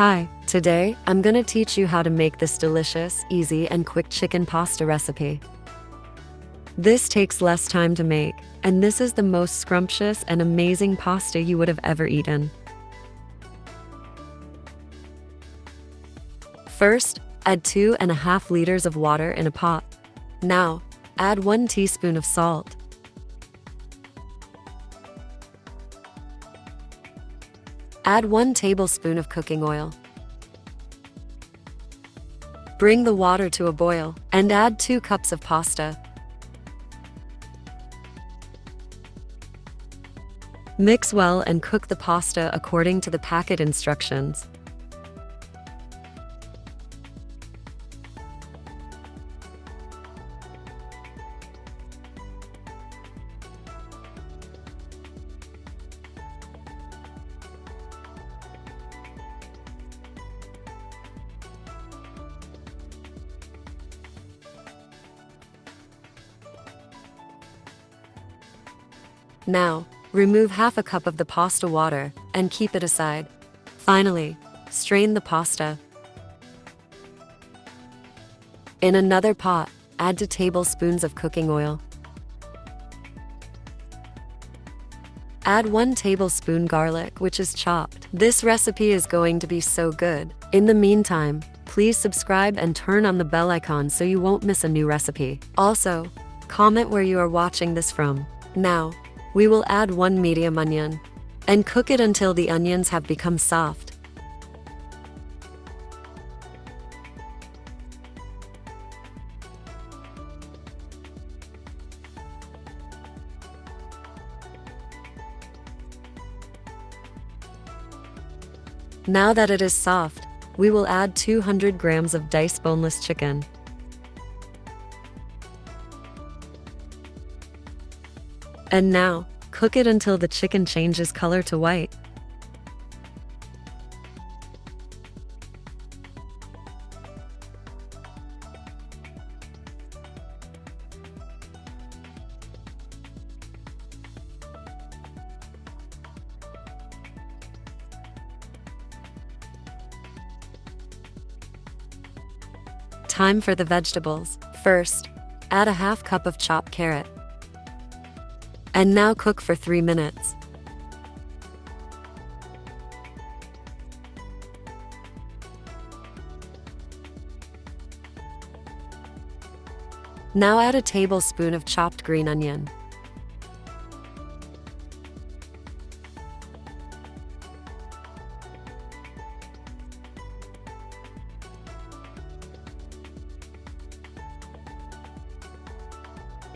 Hi, today I'm gonna teach you how to make this delicious, easy, and quick chicken pasta recipe. This takes less time to make, and this is the most scrumptious and amazing pasta you would have ever eaten. First, add 2.5 liters of water in a pot. Now, add 1 teaspoon of salt. Add 1 tablespoon of cooking oil. Bring the water to a boil and add 2 cups of pasta. Mix well and cook the pasta according to the packet instructions. Now, remove half a cup of the pasta water and keep it aside. Finally, strain the pasta. In another pot, add 2 tablespoons of cooking oil. Add 1 tablespoon garlic, which is chopped. This recipe is going to be so good. In the meantime, please subscribe and turn on the bell icon so you won't miss a new recipe. Also, comment where you are watching this from. Now, we will add 1 medium onion and cook it until the onions have become soft. Now that it is soft, we will add 200 grams of diced boneless chicken. And now, cook it until the chicken changes color to white. Time for the vegetables. First, add a half cup of chopped carrot. And now cook for 3 minutes. Now add a tablespoon of chopped green onion.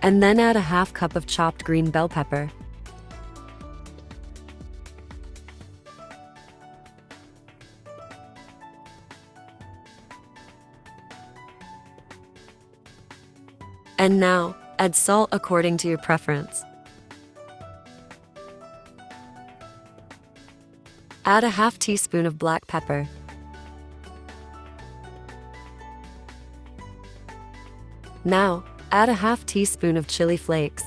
And then add a half cup of chopped green bell pepper. And now, add salt according to your preference. Add a half teaspoon of black pepper. Now, add a half teaspoon of chili flakes.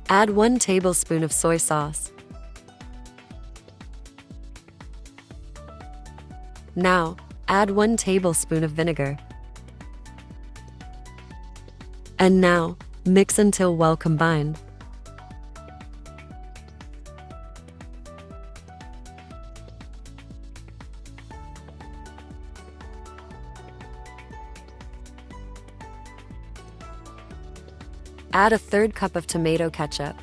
Add 1 tablespoon of soy sauce. Now, add 1 tablespoon of vinegar. And now, mix until well combined. Add a 1/3 cup of tomato ketchup.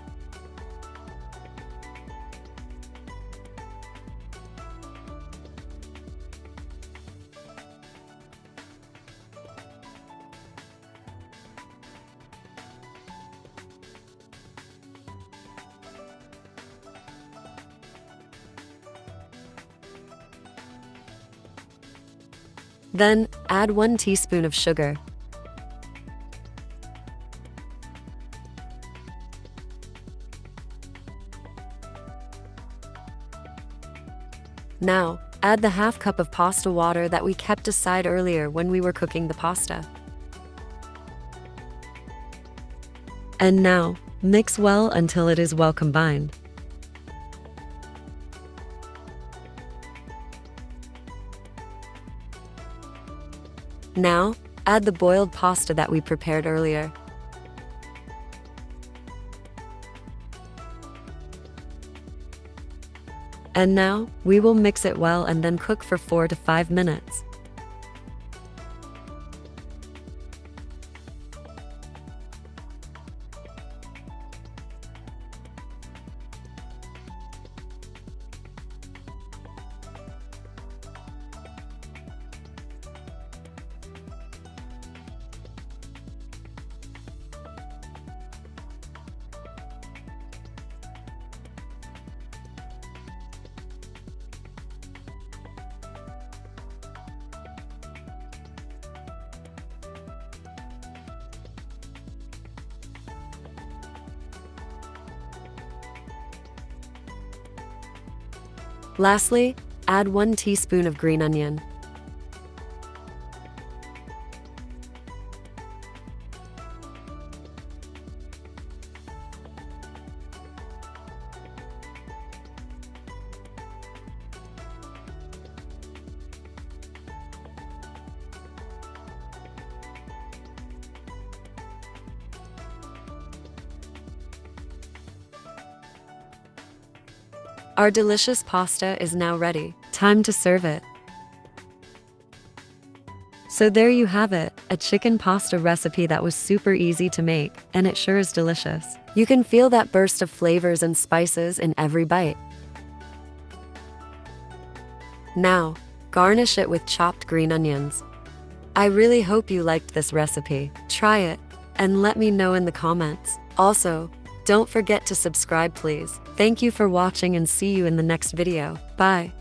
Then, add 1 teaspoon of sugar. Now, add the half cup of pasta water that we kept aside earlier when we were cooking the pasta. And now, mix well until it is well combined. Now, add the boiled pasta that we prepared earlier. And now, we will mix it well and then cook for 4 to 5 minutes. Lastly, add 1 teaspoon of green onion. Our delicious pasta is now ready. Time to serve it. So there you have it, a chicken pasta recipe that was super easy to make, and it sure is delicious. You can feel that burst of flavors and spices in every bite. Now, garnish it with chopped green onions. I really hope you liked this recipe. Try it, and let me know in the comments. Also, don't forget to subscribe please. Thank you for watching and see you in the next video. Bye.